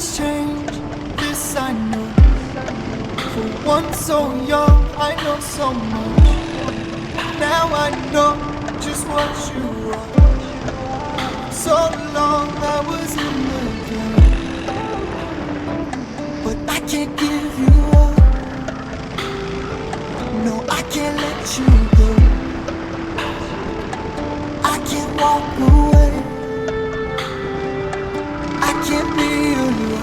Things change, this I know. For one so young, I know so much. Now I know just what you are. So long I was in the dark, but I can't give you up. No, I can't let you go. I can't walk away. I can't be alone.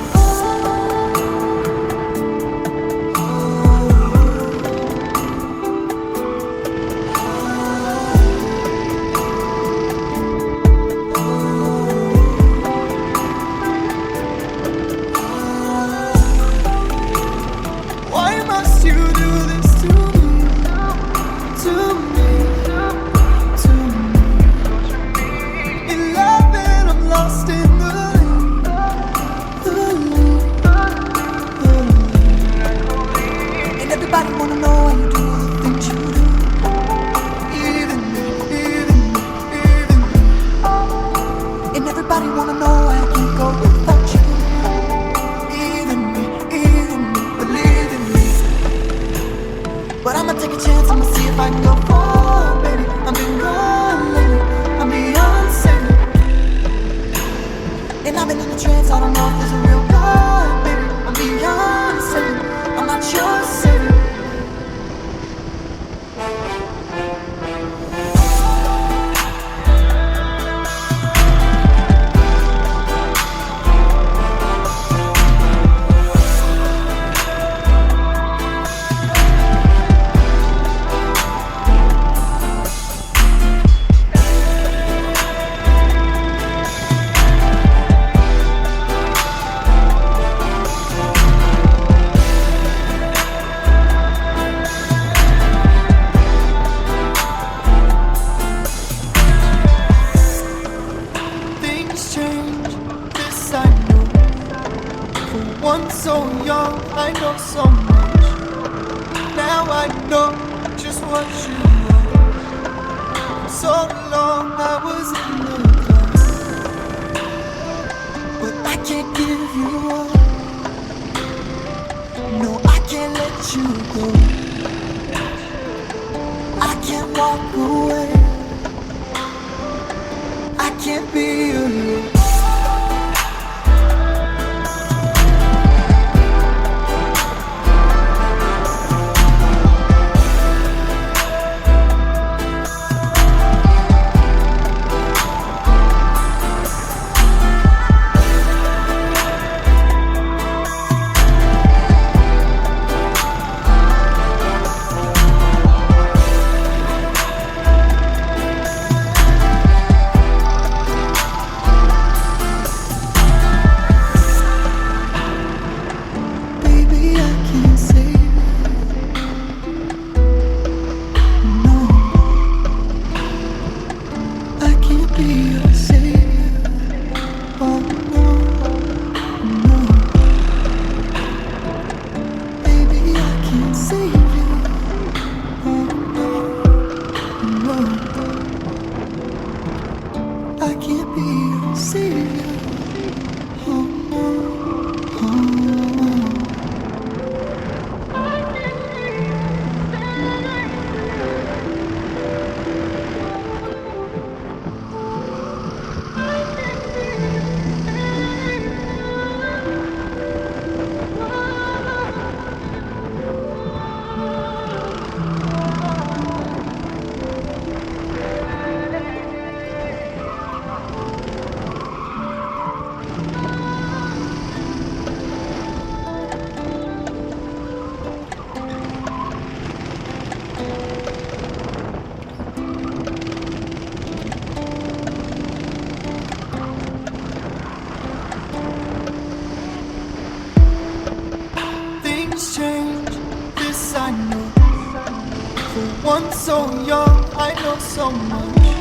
Once so young, I know so much.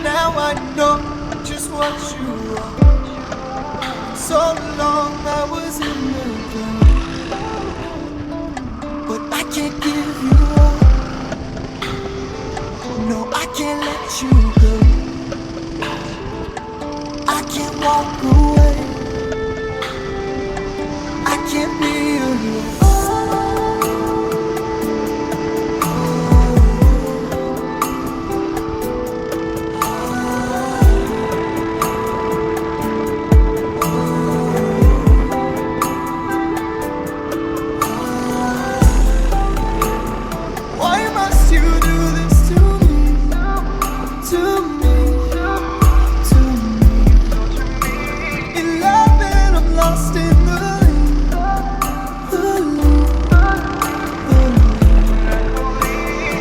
Now I know just what you are. So long I was in the dark, but I can't give you up. No, I can't let you go. I can't walk away. can't be alone. Why must you do this to me? To me, to me. In love and I'm lost in the lane, the lane, the lane.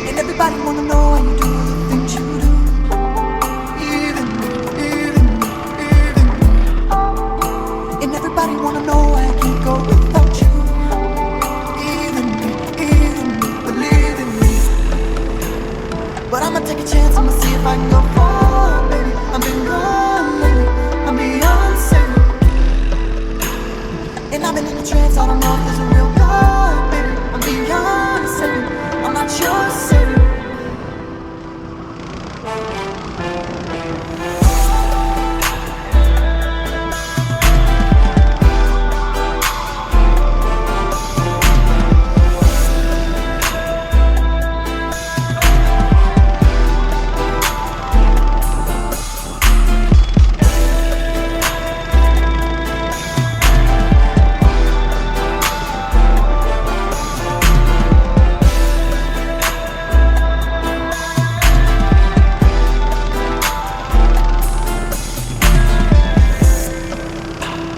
And everybody wanna know how you do the things you do. Even me, even me, even me. And everybody wanna know I can't go without you. Even me, believe in me. But I'ma take a chance, I'ma see if I can go far, baby. I've been gone lately, I'm beyond saving. And I've been in a trance, I don't know if there's a real God, baby. I'm beyond saving, I'm not your savior.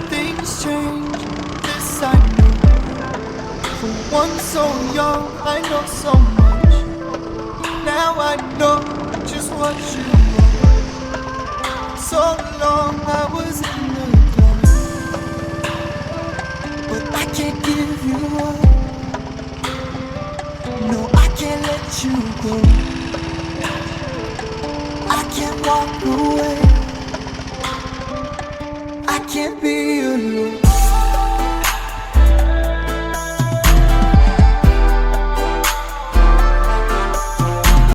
Things change, this I know. For one so young, I know so much. Now I know just what you want. So long I was in the dark, but I can't give you up. No, I can't let you go. I can't walk away. I can't be alone.